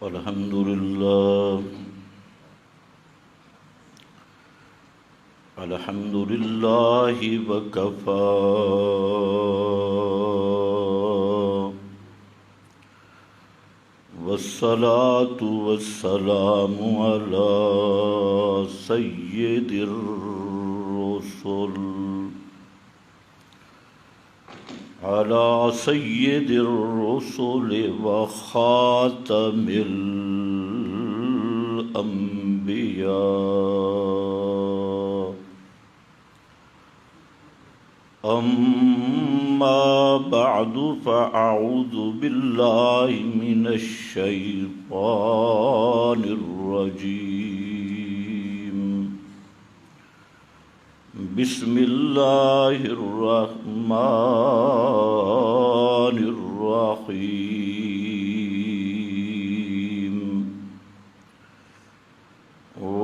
الحمد لله الحمد لله وكفى والصلاة والسلام على سيد الرسل وخاتم الأنبياء. أما بعد فأعوذ بالله من الشيطان الرجيم. بسم الله الرحمن الرحيم.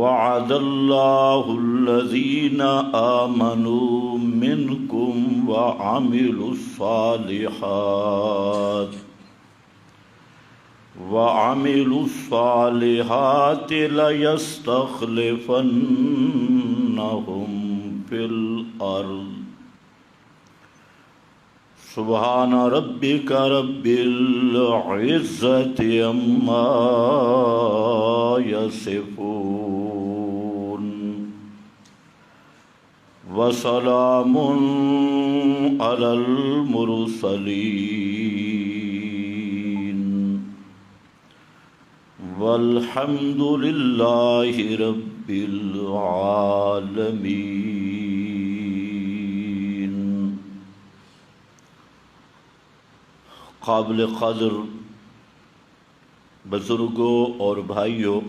وعد الله الذين آمنوا منكم وعملوا الصالحات ليستخلفنهم في الأرض. سبحان ربك رب العزة عما يصفون وسلام على المرسلين والحمد لله رب العالمين. قابل قدر بزرگوں اور بھائیوں،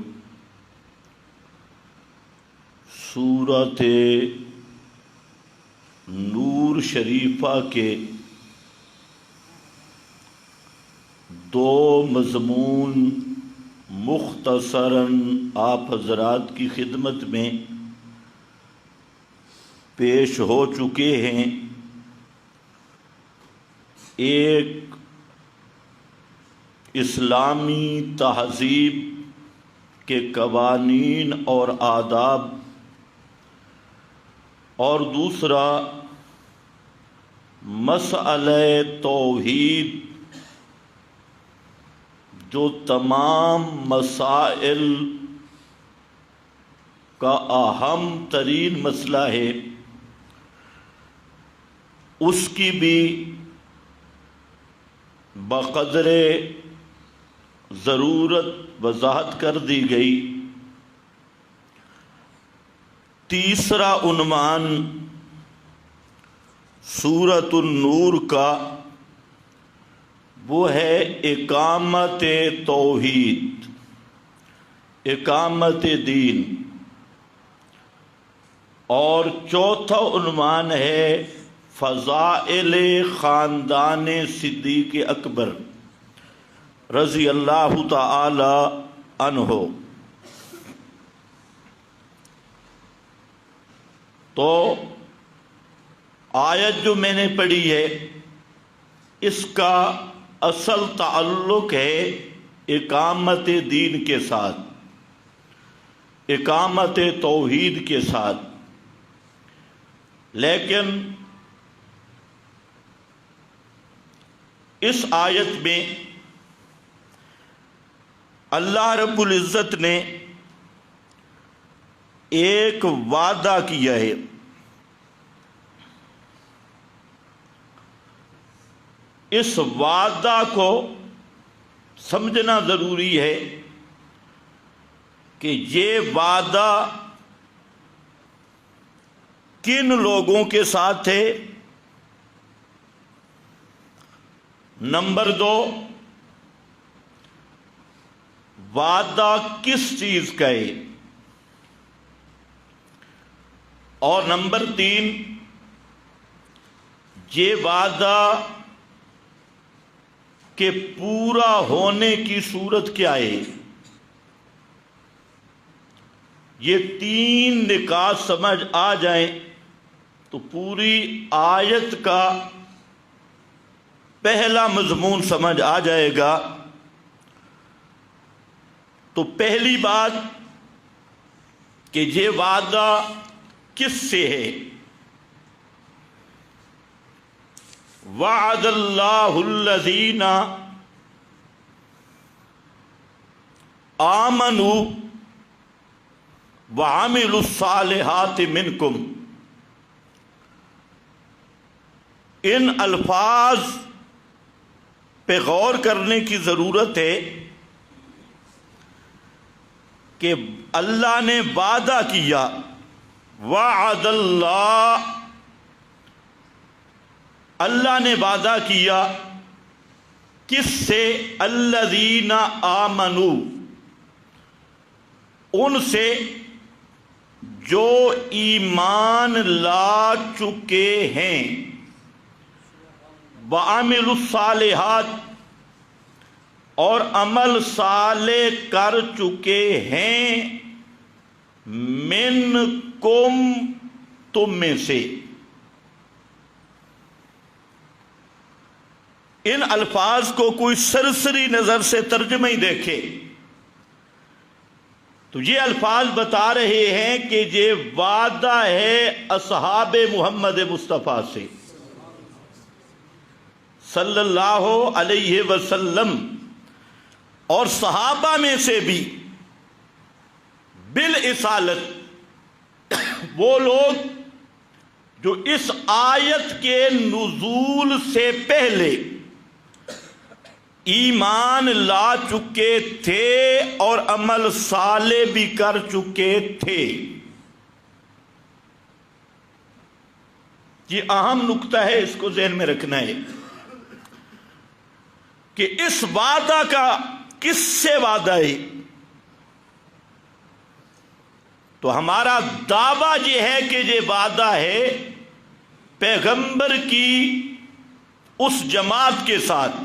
سورۃ نور شریفہ کے دو مضمون مختصراً آپ حضرات کی خدمت میں پیش ہو چکے ہیں. ایک اسلامی تہذیب کے قوانین اور آداب، اور دوسرا مسئلہ توحید، جو تمام مسائل کا اہم ترین مسئلہ ہے، اس کی بھی بقدر ضرورت وضاحت کر دی گئی. تیسرا عنوان سورۃ النور کا وہ ہے اقامت توحید، اقامت دین. اور چوتھا عنوان ہے فضائل خاندان صدیق اکبر رضی اللہ تعالی عنہ. تو آیت جو میں نے پڑھی ہے، اس کا اصل تعلق ہے اقامت دین کے ساتھ، اقامت توحید کے ساتھ. لیکن اس آیت میں اللہ رب العزت نے ایک وعدہ کیا ہے. اس وعدہ کو سمجھنا ضروری ہے کہ یہ وعدہ کن لوگوں کے ساتھ ہے. نمبر 2، وعدہ کس چیز کا ہے. اور نمبر 3، یہ وعدہ کے پورا ہونے کی صورت کیا ہے. یہ 3 نکات سمجھ آ جائیں تو پوری آیت کا پہلا مضمون سمجھ آ جائے گا تو پہلی بات کہ یہ وعدہ کس سے ہے؟ وعد اللہ الذین آمنوا وعملوا الصالحات منکم. ان الفاظ پہ غور کرنے کی ضرورت ہے کہ اللہ نے وعدہ کیا. وعد اللہ نے وعدہ کیا کس سے؟ الذین آمنوا، ان سے جو ایمان لا چکے ہیں. وعملوا الصالحات، اور عمل صالح کر چکے ہیں. منکم، تم میں سے. ان الفاظ کو کوئی سرسری نظر سے ترجمہ ہی دیکھے تو یہ الفاظ بتا رہے ہیں کہ یہ وعدہ ہے اصحاب محمد مصطفیٰ سے صلی اللہ علیہ وسلم، اور صحابہ میں سے بھی بالاصالت وہ لوگ جو اس آیت کے نزول سے پہلے ایمان لا چکے تھے اور عمل صالح بھی کر چکے تھے. یہ اہم نکتہ ہے، اس کو ذہن میں رکھنا ہے کہ اس وعدہ کا کس سے وعدہ ہے. تو ہمارا دعویٰ یہ ہے کہ یہ وعدہ ہے پیغمبر کی اس جماعت کے ساتھ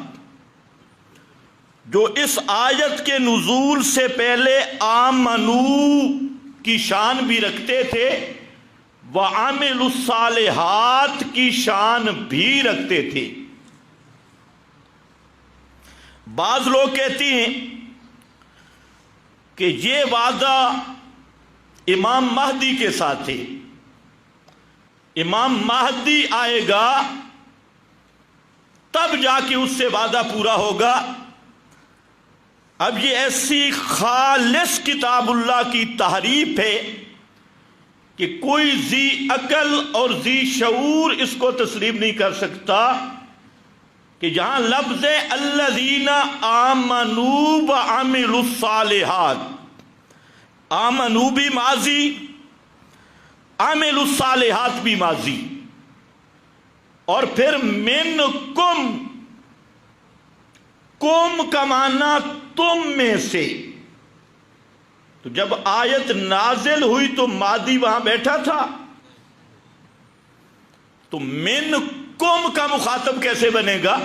جو اس آیت کے نزول سے پہلے آمنو کی شان بھی رکھتے تھے، وعملوا الصالحات کی شان بھی رکھتے تھے. بعض لوگ کہتے ہیں کہ یہ وعدہ امام مہدی کے ساتھ ہے، امام مہدی آئے گا تب جا کے اس سے وعدہ پورا ہوگا. اب یہ ایسی خالص کتاب اللہ کی تحریف ہے کہ کوئی ذی عقل اور ذی شعور اس کو تسلیم نہیں کر سکتا کہ جہاں لفظ الذین آمنوا وعملوا الصالحات، آمنوا بھی ماضی، عملوا الصالحات بھی ماضی، اور پھر منکم، کم کا معنی تم میں سے. تو جب آیت نازل ہوئی تو ماضی وہاں بیٹھا تھا، تو منکم کا مخاطب کیسے بنے گا؟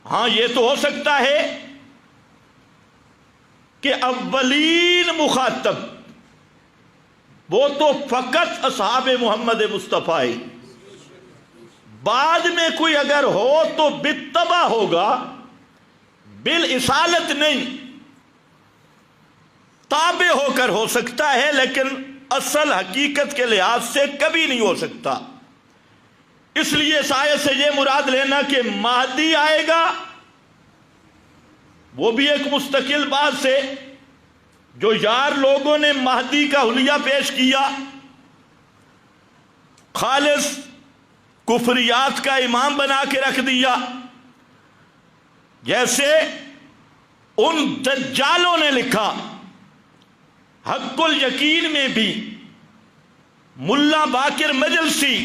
ہاں یہ تو ہو سکتا ہے کہ اولین مخاطب وہ تو فقط اصحاب محمد مصطفیٰ، بعد میں کوئی اگر ہو تو بالطبع ہوگا، بالاصالت نہیں، تابع ہو کر ہو سکتا ہے، لیکن اصل حقیقت کے لحاظ سے کبھی نہیں ہو سکتا. اس لیے اس آیت سے یہ مراد لینا کہ مہدی آئے گا، وہ بھی ایک مستقل بات سے جو یار لوگوں نے مہدی کا حلیہ پیش کیا، خالص کفریات کا امام بنا کے رکھ دیا. جیسے ان دجالوں نے لکھا، حق الیقین میں بھی ملا باقر مجلسی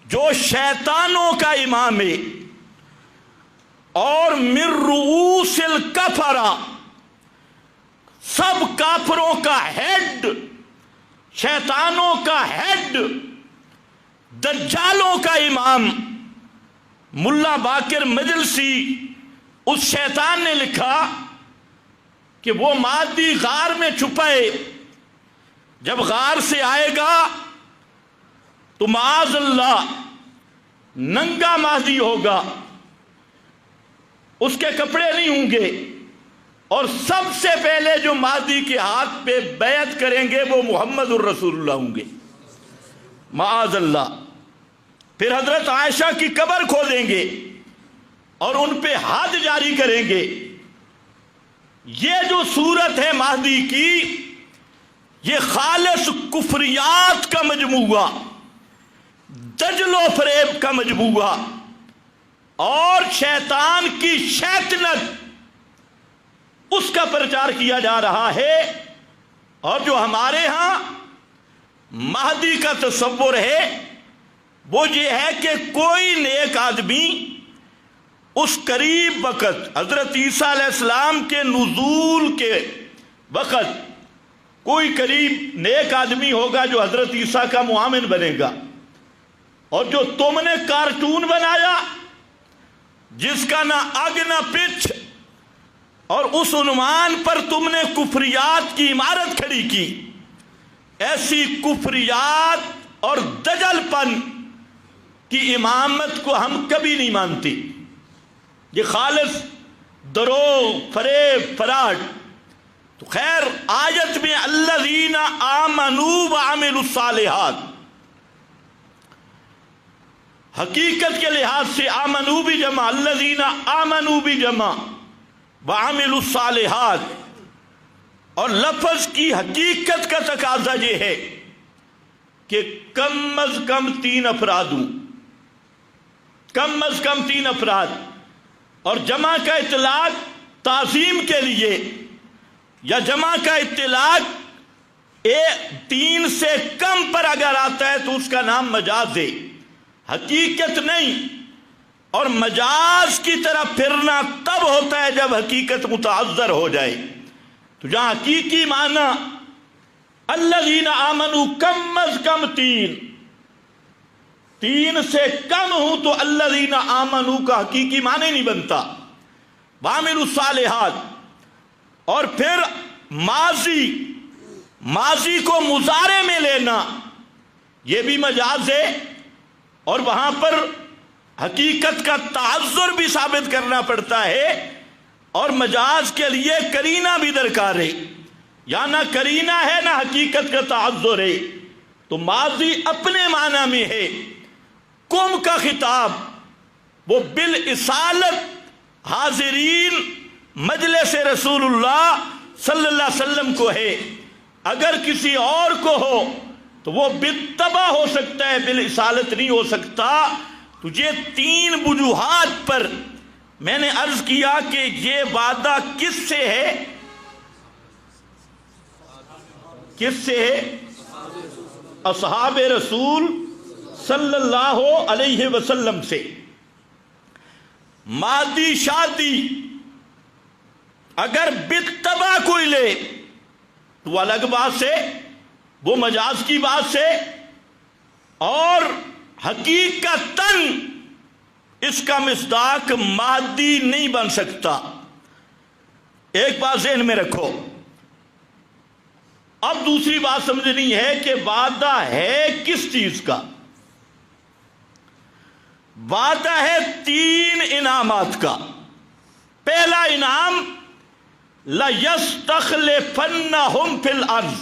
جو شیطانوں کا امام ہے اور من رؤوس الکفرہ، سب کافروں کا ہیڈ، شیطانوں کا ہیڈ، دجالوں کا امام ملا باقر مجلسی، اس شیطان نے لکھا کہ وہ مادی غار میں چھپائے، جب غار سے آئے گا تو معاذ اللہ ننگا مہدی ہوگا، اس کے کپڑے نہیں ہوں گے، اور سب سے پہلے جو مہدی کے ہاتھ پہ بیعت کریں گے وہ محمد الرسول اللہ ہوں گے، معاذ اللہ۔ پھر حضرت عائشہ کی قبر کھودیں گے اور ان پہ حد جاری کریں گے۔ یہ جو صورت ہے مہدی کی، یہ خالص کفریات کا مجموعہ، دجل و فریب کا مجموعہ اور شیطان کی شیطنت، اس کا پرچار کیا جا رہا ہے۔ اور جو ہمارے ہاں مہدی کا تصور ہے وہ یہ ہے کہ کوئی نیک آدمی اس قریب وقت حضرت عیسیٰ علیہ السلام کے نزول کے وقت کوئی قریب نیک آدمی ہوگا جو حضرت عیسیٰ کا معاون بنے گا، اور جو تم نے کارٹون بنایا جس کا نہ اگ نہ پچھ، اور اس عنوان پر تم نے کفریات کی عمارت کھڑی کی، ایسی کفریات اور دجل پن کی امامت کو ہم کبھی نہیں مانتے۔ یہ خالص دروغ، فریب، فراڈ۔ تو خیر، آیت میں الذین آمنوا وعملوا الصالحات، حقیقت کے لحاظ سے آمنوا بھی جمع، الذین آمنوا بھی جمع، وعملوا الصالحات، اور لفظ کی حقیقت کا تقاضا یہ ہے کہ کم از کم 3 افراد ہوں، کم از کم 3 افراد، اور جمع کا اطلاق تعظیم کے لیے، یا جمع کا اطلاق 3 سے کم پر اگر آتا ہے تو اس کا نام مجاز ہے، حقیقت نہیں۔ اور مجاز کی طرف پھرنا تب ہوتا ہے جب حقیقت متعذر ہو جائے۔ تو جہاں حقیقی معنی الذین آمنوا کم از کم 3 سے کم ہوں تو الذین آمنوا کا حقیقی معنی نہیں بنتا۔ وعملوا الصالحات، اور پھر ماضی کو مضارع میں لینا، یہ بھی مجاز ہے، اور وہاں پر حقیقت کا تعذر بھی ثابت کرنا پڑتا ہے، اور مجاز کے لیے کرینہ بھی درکار ہے، یا نہ کرینہ ہے نہ حقیقت کا تعذر ہے۔ تو ماضی اپنے معنی میں ہے، قوم کا خطاب وہ بالاصالت حاضرین مجلس رسول اللہ صلی اللہ علیہ وسلم کو ہے، اگر کسی اور کو ہو تو وہ بالطبع ہو سکتا ہے، بالاصالت نہیں ہو سکتا۔ تو یہ 3 وجوہات پر میں نے عرض کیا کہ یہ وعدہ کس سے ہے، کس سے ہے؟ اصحاب رسول صلی اللہ علیہ وسلم سے۔ مادی شادی اگر بالطبع کوئی لے تو وہ الگ بات سے، وہ مجاز کی بات سے، اور حقیقتاً اس کا مصداق مادی نہیں بن سکتا۔ ایک بات ذہن میں رکھو۔ اب دوسری بات سمجھنی ہے کہ وعدہ ہے کس چیز کا؟ وعدہ ہے 3 انعامات کا۔ پہلا انعام لَيَسْتَخْلِفَنَّهُمْ فِي الْأَرْضِ،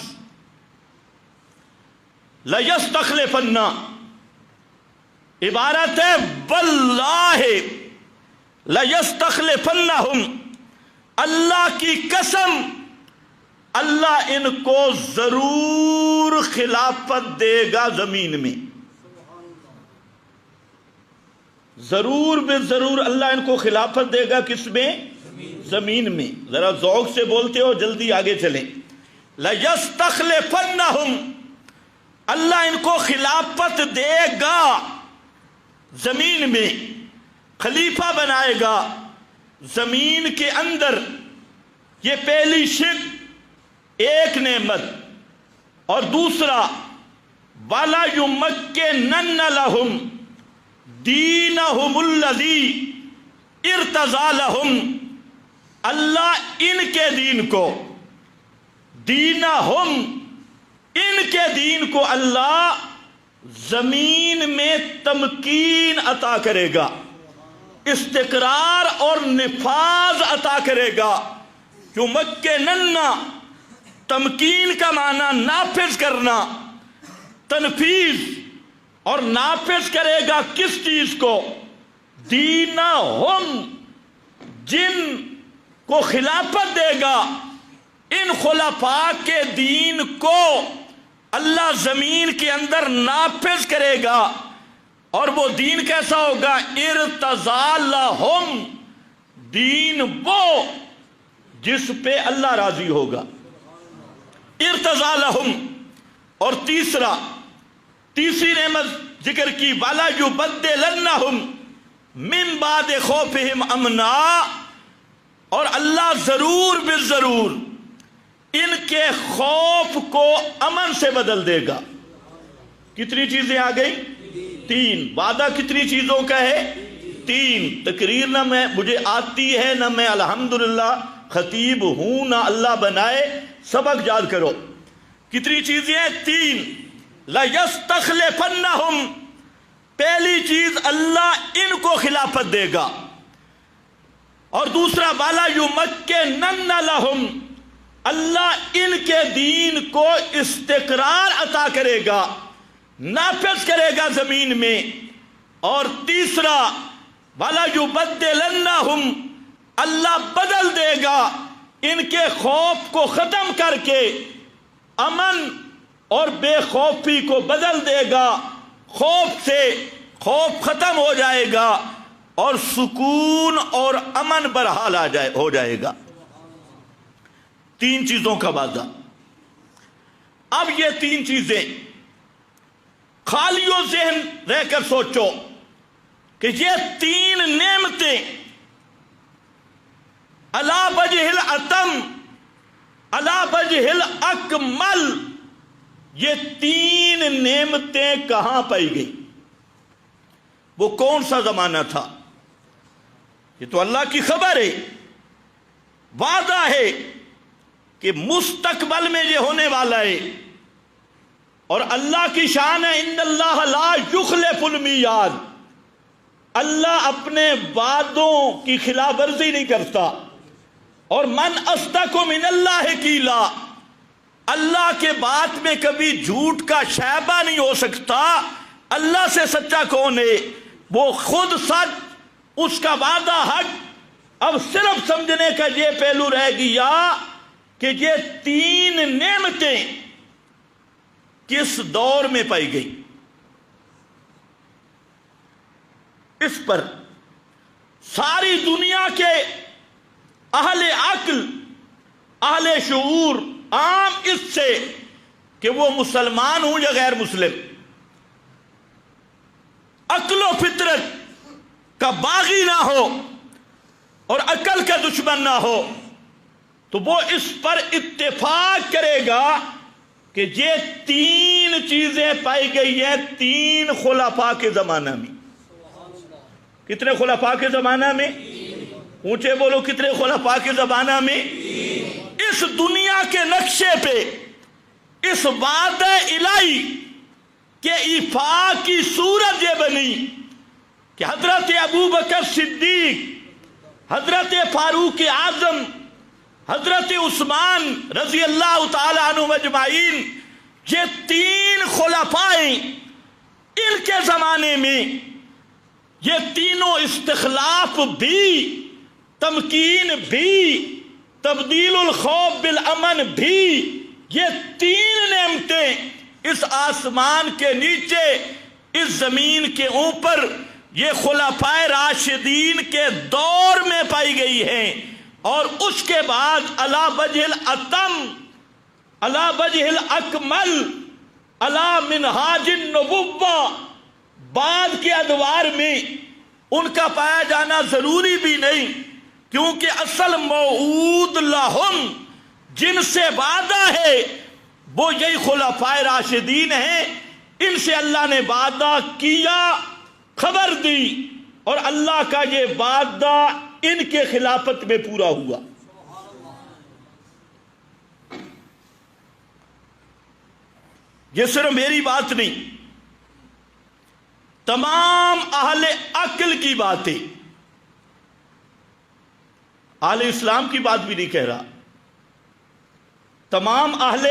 لَيَسْتَخْلِفَنَّ عبارت ہے واللہ لَيَسْتَخْلِفَنَّهُمْ، اللہ کی قسم اللہ ان کو ضرور خلافت دے گا زمین میں، ضرور بے ضرور اللہ ان کو خلافت دے گا، کس میں؟ زمین میں۔ ذرا ذوق سے بولتے ہو، جلدی آگے چلیں۔ لَيَسْتَخْلِفَنَّهُمْ، اللہ ان کو خلافت دے گا زمین میں، خلیفہ بنائے گا زمین کے اندر۔ یہ پہلی شق، ایک نعمت، اور دوسرا وَلَا يُمَكِّنَنَّ لَهُمْ دِينَهُمُ الَّذِي ارْتَضَىٰ لَهُمْ، اللہ ان کے دین کو، دینہم ان کے دین کو اللہ زمین میں تمکین عطا کرے گا، استقرار اور نفاذ عطا کرے گا، یمکنن، تمکین کا معنی نافذ کرنا، تنفیذ، اور نافذ کرے گا کس چیز کو؟ دینہم، جن کو خلافت دے گا، ان خلفاء کے دین کو اللہ زمین کے اندر نافذ کرے گا۔ اور وہ دین کیسا ہوگا؟ ارتضی لہم، دین وہ جس پہ اللہ راضی ہوگا، ارتضی لہم۔ اور تیسری نعمت ذکر کی، وَلَا يُبَدِّلَنَّهُمْ مِن بَعْدِ خَوْفِهِمْ أَمْنًا، اور اللہ ضرور بالضرور ان کے خوف کو امن سے بدل دے گا۔ کتنی چیزیں آ گئی؟ 3۔ وعدہ کتنی چیزوں کا ہے؟ 3۔ تقریر نہ مجھے آتی ہے، نہ میں الحمدللہ خطیب ہوں، نہ اللہ بنائے، سبق یاد کرو۔ کتنی چیزیں ہیں؟ 3۔ لَيَسْتَخْلِفَنَّهُمْ، پہلی چیز اللہ ان کو خلافت دے گا، اور دوسرا وَلَا يُمَكِّنَنَّ لَهُمْ، اللہ ان کے دین کو استقرار عطا کرے گا، نافذ کرے گا زمین میں، اور تیسرا وَلَا يُبَدِّلَنَّهُمْ، اللہ بدل دے گا ان کے خوف کو ختم کر کے، امن اور بے خوفی کو بدل دے گا، خوف سے خوف ختم ہو جائے گا، اور سکون اور امن برحال ہو جائے گا۔ 3 چیزوں کا وعدہ۔ اب یہ 3 چیزیں خالی و ذہن رہ کر سوچو کہ یہ 3 نعمتیں علی وجہ الاتم، علی وجہ الاکمل، یہ 3 نعمتیں کہاں پائی گئی؟ وہ کون سا زمانہ تھا؟ یہ تو اللہ کی خبر ہے، وعدہ ہے کہ مستقبل میں یہ ہونے والا ہے، اور اللہ کی شان ہے ان اللہ لا یخلف المیعاد، اللہ اپنے وعدوں کی خلاف ورزی نہیں کرتا۔ اور من اصدق من اللہ قیلا، اللہ کے بات میں کبھی جھوٹ کا شائبہ نہیں ہو سکتا۔ اللہ سے سچا کون ہے؟ وہ خود سچ، اس کا وعدہ حق۔ اب صرف سمجھنے کا یہ پہلو رہ گیا کہ یہ 3 نعمتیں کس دور میں پائی گئی۔ اس پر ساری دنیا کے اہل عقل، اہل شعور عام اس سے کہ وہ مسلمان ہوں یا غیر مسلم، عقل و فطرت کا باغی نہ ہو اور عقل کا دشمن نہ ہو، تو وہ اس پر اتفاق کرے گا کہ یہ 3 چیزیں پائی گئی ہیں 3 خلفاء کے زمانہ میں۔ کتنے خلفاء کے زمانہ میں؟ اونچے بولو، کتنے خلفاء کے زمانہ میں؟ اس دنیا کے نقشے پہ اس وعدہ الہی کے ایفا کی صورت یہ بنی کہ حضرت ابوبکر صدیق، حضرت فاروق اعظم، حضرت عثمان رضی اللہ تعالی عنہ اجمعین، یہ 3 خلفاء ان کے زمانے میں یہ تینوں استخلاف بھی، تمکین بھی، تبدیل الخوف بالامن بھی، یہ 3 نعمتیں اس آسمان کے نیچے، اس زمین کے اوپر، یہ خلفائے راشدین کے دور میں پائی گئی ہیں۔ اور اس کے بعد علی وجہ الاتم، علی وجہ الاکمل، علی منہاج النبوہ، بعد کے ادوار میں ان کا پایا جانا ضروری بھی نہیں، کیونکہ اصل موعود لہم، جن سے وعدہ ہے وہ یہی خلفائے راشدین ہیں۔ ان سے اللہ نے وعدہ کیا، خبر دی، اور اللہ کا یہ وعدہ ان کے خلافت میں پورا ہوا۔ یہ صرف میری بات نہیں، تمام اہل عقل کی باتیں، اہل اسلام کی بات بھی نہیں کہہ رہا، تمام اہل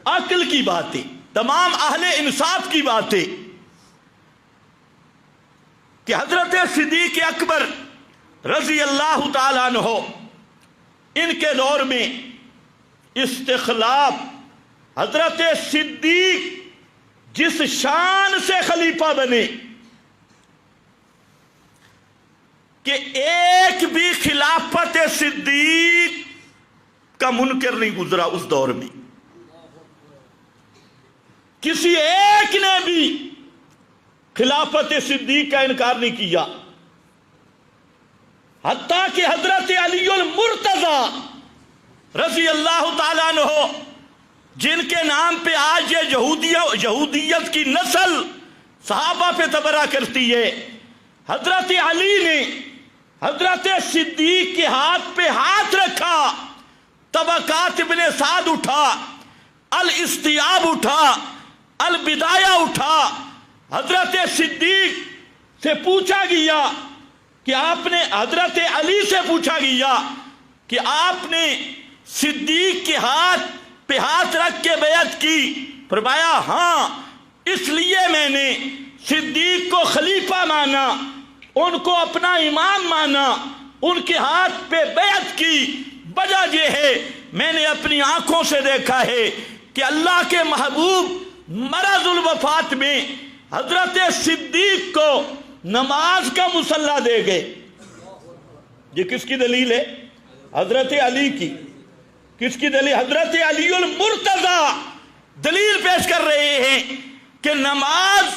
عقل کی باتیں، تمام اہل انصاف کی باتیں کہ حضرت صدیق اکبر رضی اللہ تعالیٰ عنہ ان کے دور میں استخلاف حضرت صدیق جس شان سے خلیفہ بنے کہ ایک بھی خلافت صدیق کا منکر نہیں گزرا اس دور میں، کسی ایک نے بھی خلافت صدیق کا انکار نہیں کیا، حتیٰ کہ حضرت علی المرتضی رضی اللہ تعالیٰ عنہ جن کے نام پہ آج یہ یہودیت کی نسل صحابہ پہ تبرہ کرتی ہے، حضرت علی نے حضرت صدیق کے ہاتھ پہ ہاتھ رکھا، طبقات ابن سعد اٹھا، الاستیاب اٹھا، البدایہ اٹھا، حضرت صدیق سے پوچھا گیا کہ آپ نے، حضرت علی سے پوچھا گیا کہ آپ نے صدیق کے ہاتھ پہ ہاتھ رکھ کے بیعت کی، فرمایا ہاں، اس لیے میں نے صدیق کو خلیفہ مانا، ان کو اپنا امام مانا، ان کے ہاتھ پہ بیعت کی، وجہ یہ ہے میں نے اپنی آنکھوں سے دیکھا ہے کہ اللہ کے محبوب مرض الوفات میں حضرت صدیق کو نماز کا مصلی دے گئے۔ یہ کس کی دلیل ہے؟ حضرت علی کی۔ کس کی دلیل؟ حضرت علی المرتضی دلیل پیش کر رہے ہیں کہ نماز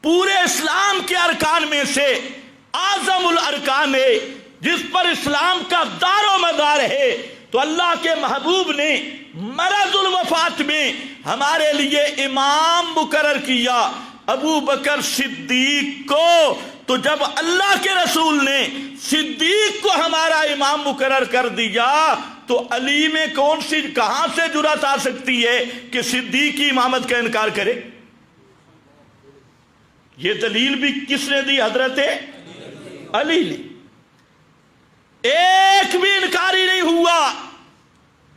پورے اسلام کے ارکان میں سے اعظم الارکان ہے، جس پر اسلام کا دار و مدار ہے، تو اللہ کے محبوب نے مرض الوفات میں ہمارے لیے امام مقرر کیا ابو بکر صدیق کو۔ تو جب اللہ کے رسول نے صدیق کو ہمارا امام مقرر کر دیا تو علی میں کون سی، کہاں سے جرأت آ سکتی ہے کہ صدیق کی امامت کا انکار کرے؟ یہ دلیل بھی کس نے دی؟ حضرت علی نے۔ ایک بھی انکاری نہیں ہوا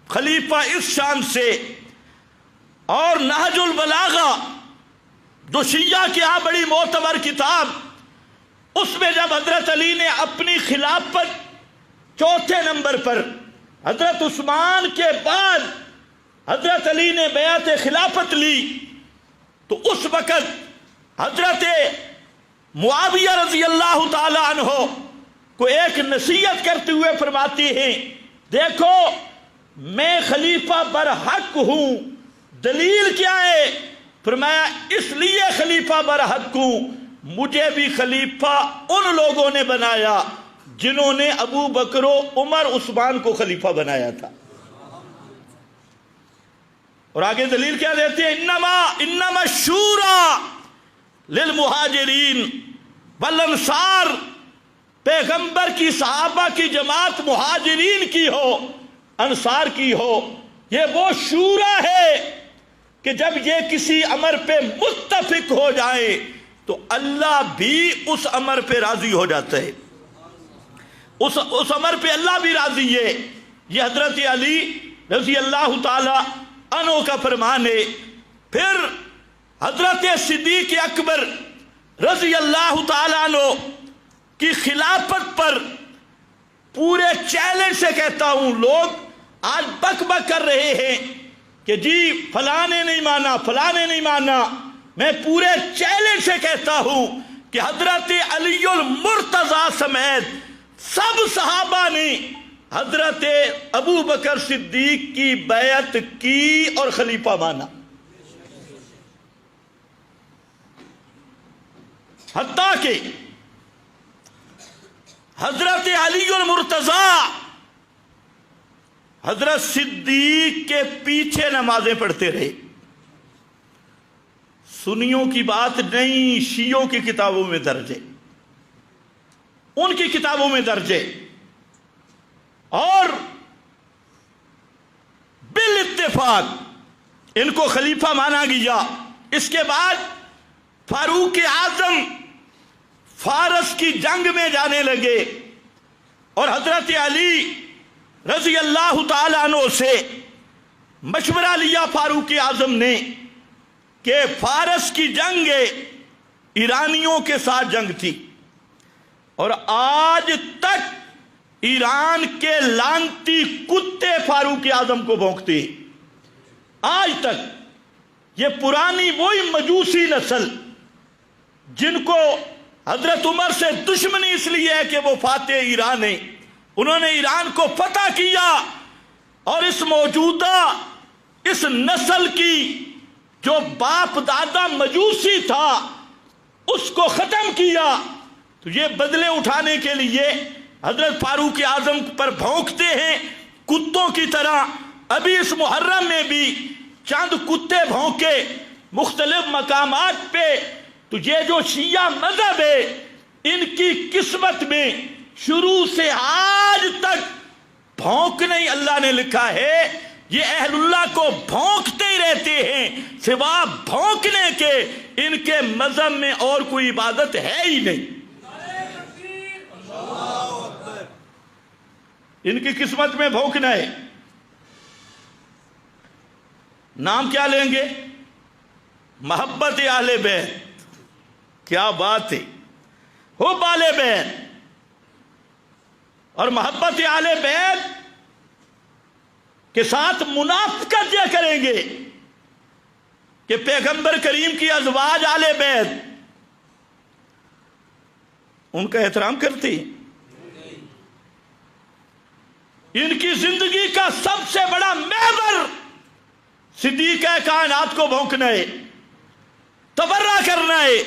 خلیفہ اس شان سے۔ اور نہج البلاغہ جو شیعہ کی بڑی معتبر کتاب، اس میں جب حضرت علی نے اپنی خلافت چوتھے نمبر پر، حضرت عثمان کے بعد حضرت علی نے بیعت خلافت لی، تو اس وقت حضرت معاویہ رضی اللہ تعالی عنہ کو ایک نصیحت کرتے ہوئے فرماتی ہیں، دیکھو میں خلیفہ برحق ہوں، دلیل کیا ہے؟ فرمایا اس لیے خلیفہ برحق ہوں، مجھے بھی خلیفہ ان لوگوں نے بنایا جنہوں نے ابو بکر و عمر عثمان کو خلیفہ بنایا تھا۔ اور آگے دلیل کیا دیتے ہیں؟ انما الشورى للمہاجرین والانصار، پیغمبر کی صحابہ کی جماعت مہاجرین کی ہو، انصار کی ہو، یہ وہ شورا ہے کہ جب یہ کسی امر پہ متفق ہو جائے تو اللہ بھی اس امر پہ راضی ہو جاتا ہے، اس امر پہ اللہ بھی راضی ہے۔ یہ حضرت علی رضی اللہ تعالی عنہ کا فرمان ہے۔ پھر حضرت صدیق اکبر رضی اللہ تعالی عنہ کی خلافت پر پورے چیلنج سے کہتا ہوں، لوگ آج بک بک کر رہے ہیں کہ جی فلاں نے نہیں مانا، فلاں نے نہیں مانا، میں پورے چیلنج سے کہتا ہوں کہ حضرت علی المرتضی سمیت سب صحابہ نے حضرت ابو بکر صدیق کی بیعت کی اور خلیفہ مانا، حتیٰ کہ حضرت علی المرتضی حضرت صدیق کے پیچھے نمازیں پڑھتے رہے۔ سنیوں کی بات نہیں، شیعوں کی کتابوں میں درج ہے، ان کی کتابوں میں درج ہے۔ اور بالاتفاق ان کو خلیفہ مانا گیا۔ اس کے بعد فاروق اعظم فارس کی جنگ میں جانے لگے اور حضرت علی رضی اللہ تعالیٰ عنہ سے مشورہ لیا فاروق اعظم نے کہ فارس کی جنگ ایرانیوں کے ساتھ جنگ تھی، اور آج تک ایران کے لعنتی کتے فاروق اعظم کو بھونکتے ہیں۔ آج تک یہ پرانی وہی مجوسی نسل جن کو حضرت عمر سے دشمنی اس لیے ہے کہ وہ فاتح ایران ہیں، انہوں نے ایران کو فتح کیا اور اس موجودہ اس نسل کی جو باپ دادا مجوسی تھا اس کو ختم کیا۔ تو یہ بدلے اٹھانے کے لیے حضرت فاروق اعظم پر بھونکتے ہیں کتوں کی طرح۔ ابھی اس محرم میں بھی چند کتے بھونکے مختلف مقامات پہ۔ تو یہ جو شیعہ مذہب ہے ان کی قسمت میں شروع سے آج تک بھونکنا ہی اللہ نے لکھا ہے۔ یہ اہل اللہ کو بھونکتے ہی رہتے ہیں، سوا بھونکنے کے ان کے مذہب میں اور کوئی عبادت ہے ہی نہیں۔ ان کی قسمت میں بھونکنا ہے۔ نام کیا لیں گے؟ محبت اہل بیت۔ کیا بات ہے! حب اہل بیت اور محبت اہل بیت کے ساتھ منافقت یہ کریں گے کہ پیغمبر کریم کی ازواج اہل بیت ان کا احترام کرتی، ان کی زندگی کا سب سے بڑا محور صدیقہ کائنات کو بھونکنا ہے، تبرہ کرنا ہے۔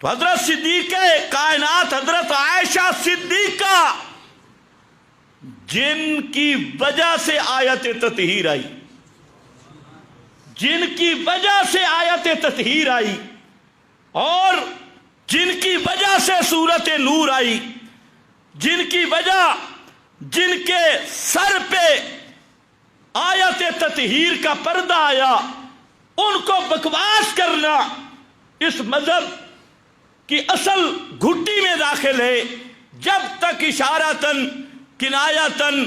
تو حضرت صدیقہ کائنات حضرت عائشہ صدیقہ جن کی وجہ سے آیت تطہیر آئی، جن کی وجہ سے آیت تطہیر آئی اور جن کی وجہ سے سورت نور آئی، جن کی وجہ جن کے سر پہ آیت تطہیر کا پردہ آیا، ان کو بکواس کرنا اس مذہب کی اصل گھٹی میں داخل ہے۔ جب تک اشارتاً کنایتاً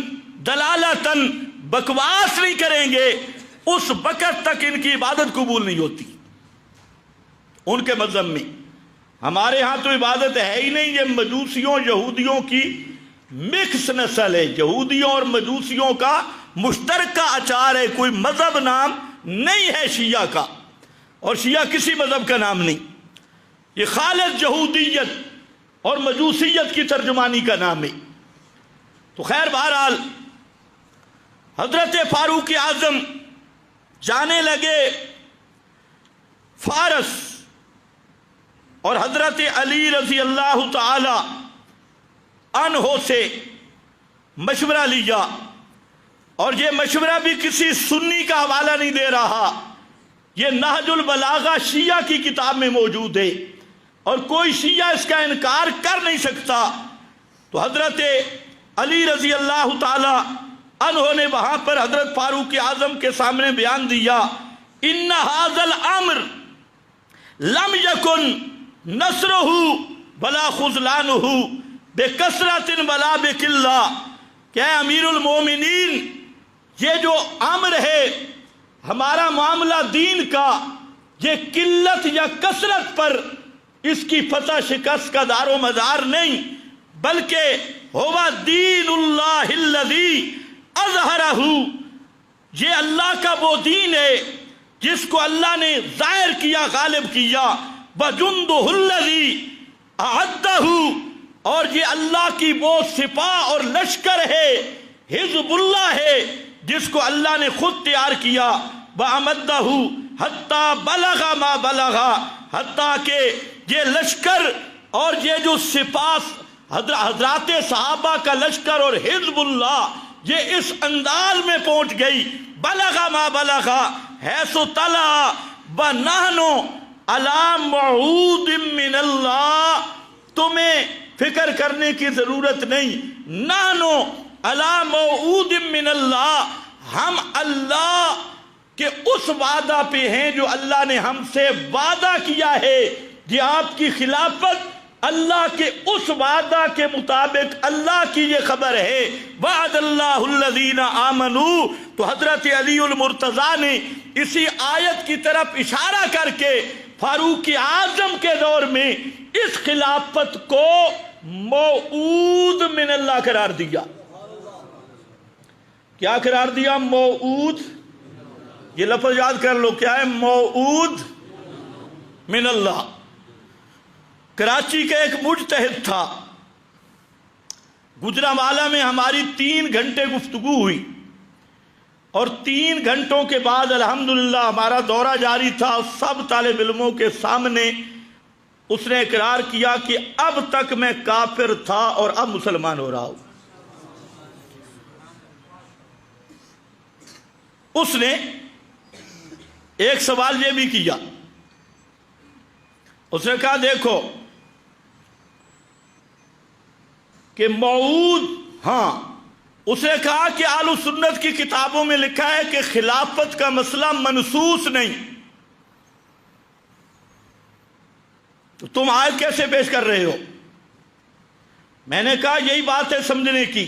دلالتاً بکواس نہیں کریں گے اس وقت تک ان کی عبادت قبول نہیں ہوتی ان کے مذہب میں۔ ہمارے ہاں تو عبادت ہے ہی نہیں، یہ مجوسیوں یہودیوں کی مکس نسل ہے، یہودیوں اور مجوسیوں کا مشترکہ اچار ہے، کوئی مذہب نام نہیں ہے شیعہ کا، اور شیعہ کسی مذہب کا نام نہیں، یہ خالص یہودیت اور مجوسیت کی ترجمانی کا نام ہے۔ تو خیر بہرحال حضرت فاروق اعظم جانے لگے فارس اور حضرت علی رضی اللہ تعالی عنہ سے مشورہ لیا، اور یہ مشورہ بھی کسی سنی کا حوالہ نہیں دے رہا، یہ نہج البلاغہ شیعہ کی کتاب میں موجود ہے اور کوئی شیعہ اس کا انکار کر نہیں سکتا۔ تو حضرت علی رضی اللہ تعالی عنہ نے وہاں پر حضرت فاروق اعظم کے سامنے بیان دیا، ان ھذا الامر لم یکن نصرہ ولا خذلانہ بکثرت ولا بقلہ، کہ امیر المومنین یہ جو امر ہے ہمارا معاملہ دین کا، یہ قلت یا کثرت پر اس کی فتح شکست کا دار و مدار نہیں، بلکہ ہوا دین اللہ الذی اظہرہ، یہ اللہ کا وہ دین ہے جس کو اللہ نے ظاہر کیا، غالب کیا، وجندہ الذی اعدہ، اور یہ اللہ کی وہ سپاہ اور لشکر ہے، حزب اللہ ہے جس کو اللہ نے خود تیار کیا، وَأَمَدَّهُ حَتَّى بَلَغَ مَا بَلَغَ، حتیٰ کہ یہ لشکر اور یہ جو سپاہ حضرات صحابہ کا لشکر اور حزب اللہ یہ اس انداز میں پہنچ گئی، بلغ ما بلغ حیث طلع وَنَحْنُ عَلَى مَوْعُودٍ مِّنَ اللَّهِ، تمہیں فکر کرنے کی ضرورت نہیں، نَحْنُ عَلَى مَوْعُودٍ مِّنَ اللَّهِ، ہم اللہ کہ اس وعدہ پہ ہیں جو اللہ نے ہم سے وعدہ کیا ہے، یہ آپ کی خلافت اللہ کے اس وعدہ کے مطابق اللہ کی یہ خبر ہے، وعد اللہ الذین آمنوا، تو تو حضرت علی المرتضیٰ نے اسی آیت کی طرف اشارہ کر کے فاروق اعظم کے دور میں اس خلافت کو موعود من اللہ قرار دیا۔ کیا قرار دیا؟ موعود۔ یہ لفظ یاد کر لو، کیا ہے؟ موعود من اللہ۔ کراچی کا ایک مجتہد تھا، گجرانوالہ میں ہماری 3 گھنٹے گفتگو ہوئی، اور 3 گھنٹوں کے بعد الحمدللہ ہمارا دورہ جاری تھا، سب طالب علموں کے سامنے اس نے اقرار کیا کہ اب تک میں کافر تھا اور اب مسلمان ہو رہا ہوں۔ اس نے ایک سوال یہ بھی کیا، اس نے کہا دیکھو کہ موعود، ہاں، اس نے کہا کہ اہل سنت کی کتابوں میں لکھا ہے کہ خلافت کا مسئلہ منسوخ نہیں، تو تم آیت کیسے پیش کر رہے ہو؟ میں نے کہا یہی بات ہے سمجھنے کی،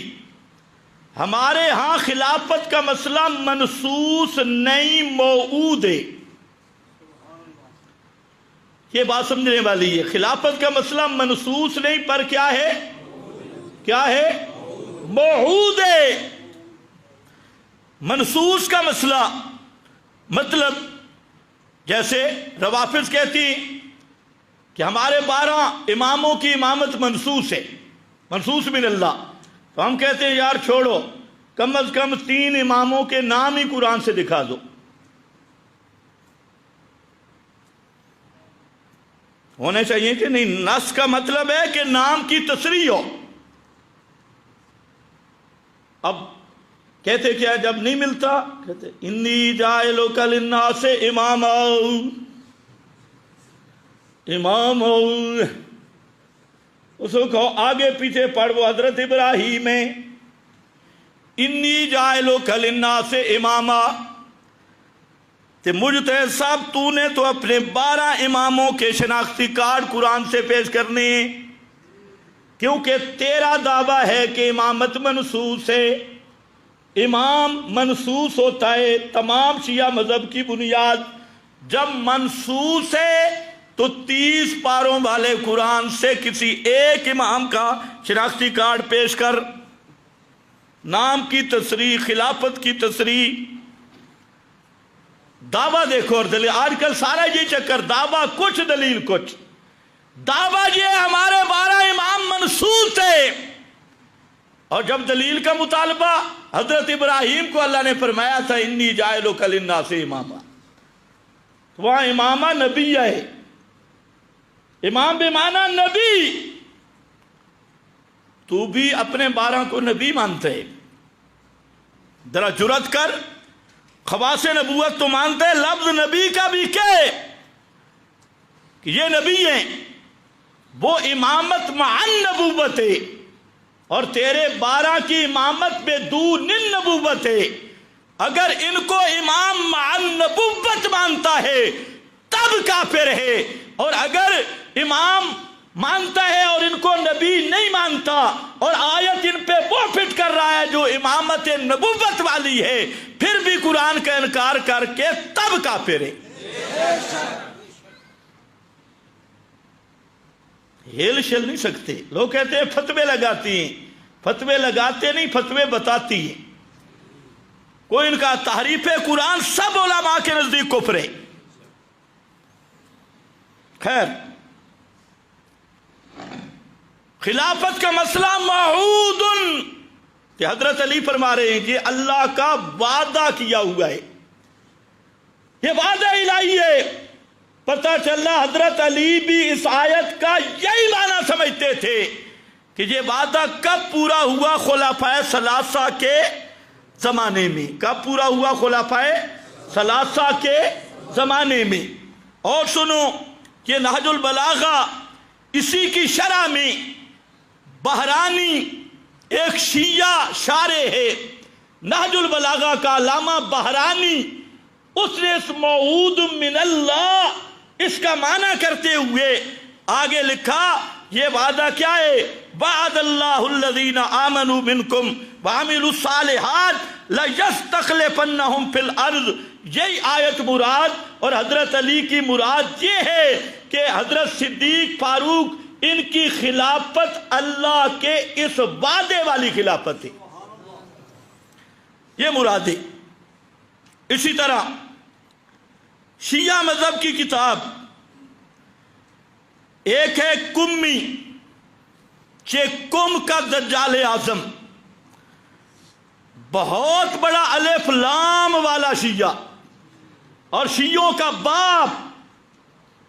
ہمارے ہاں خلافت کا مسئلہ منسوخ نہیں، موعود ہے۔ یہ بات سمجھنے والی ہے، خلافت کا مسئلہ منسوخ نہیں پر کیا ہے؟ کیا ہے؟ موعود ہے۔ منسوخ کا مسئلہ مطلب جیسے روافض کہتی کہ ہمارے 12 اماموں کی امامت منسوخ ہے، منسوخ من اللہ، تو ہم کہتے ہیں یار چھوڑو، کم از کم 3 اماموں کے نام ہی قرآن سے دکھا دو۔ ہونے چاہیے کہ نہیں؟ نص کا مطلب ہے کہ نام کی تصریح ہو۔ اب کہتے کیا جب نہیں ملتا؟ کہتے انی جاعلک للناس اماما، امام اس کو کہو آگے پیچھے پڑھ، وہ حضرت ابراہیم ہے، انی جاعلک للناس اماما، کہ مجتہد صاحب تو نے تو اپنے 12 اماموں کے شناختی کارڈ قرآن سے پیش کرنے ہیں، کیونکہ تیرا دعویٰ ہے کہ امامت منسوخ ہے۔ امام منسوخ ہوتا ہے تمام شیعہ مذہب کی بنیاد، جب منسوخ ہے تو 30 پاروں والے قرآن سے کسی ایک امام کا شناختی کارڈ پیش کر، نام کی تصریح، خلافت کی تصریح، دعویٰ دیکھو اور دلیل۔ آج کل سارا یہ چکر، دعویٰ کچھ دلیل کچھ، دعویٰ یہ ہمارے 12 امام منسوخ تھے، اور جب دلیل کا مطالبہ، حضرت ابراہیم کو اللہ نے فرمایا تھا انی جاعلک للناس اماما، وہاں امامہ نبی ہے، امام بمعنی نبی، تو بھی اپنے 12 کو نبی مانتے ہے؟ ذرا جرات کر، خواص نبوت تو مانتے، لفظ نبی کا بھی کہ یہ نبی ہیں، وہ امامت مع النبوت ہے، اور تیرے 12 کی امامت بدون النبوت ہے۔ اگر ان کو امام مع النبوت مانتا ہے تب کافر ہے، اور اگر امام مانتا ہے اور ان کو نبی نہیں مانتا، اور آیت ان پہ وہ فٹ کر رہا ہے جو امامت نبوت والی ہے، پھر بھی قرآن کا انکار کر کے تب کافر ہے۔ ہل شل نہیں سکتے۔ لوگ کہتے ہیں فتوے لگاتی ہیں، فتوے لگاتے نہیں، فتوے بتاتی ہیں۔ کوئی ان کا تحریف قرآن سب علماء کے نزدیک کفر ہے۔ خیر، خلافت کا مسئلہ موعود، کہ حضرت علی فرما رہے ہیں کہ اللہ کا وعدہ کیا ہوا ہے، یہ وعدہ الہی ہے۔ پتہ چلا حضرت علی بھی اس آیت کا یہی معنی سمجھتے تھے کہ یہ وعدہ کب پورا ہوا؟ خلفائے ثلاثہ کے زمانے میں۔ کب پورا ہوا؟ خلفائے ثلاثہ کے زمانے میں۔ اور سنو، یہ نہج البلاغہ، اسی کی شرح میں بہرانی ایک شیعہ شارح ہے، نہج البلاغہ کا علامہ بہرانی، اس نے اس موعود من اللہ اس کا معنی کرتے ہوئے آگے لکھا، یہ وعدہ کیا ہے؟ وعد اللہ الذین آمنوا منکم وعملوا الصالحات لیستخلفنہم فی الارض. یہی آیت مراد اور حضرت علی کی مراد یہ ہے کہ حضرت صدیق فاروق ان کی خلافت اللہ کے اس وعدے والی خلافت ہے، یہ مراد ہے. اسی طرح شیعہ مذہب کی کتاب ایک ہے کمی، کم کا دجال اعظم، بہت بڑا الف لام والا شیعہ، اور شیعوں کا باپ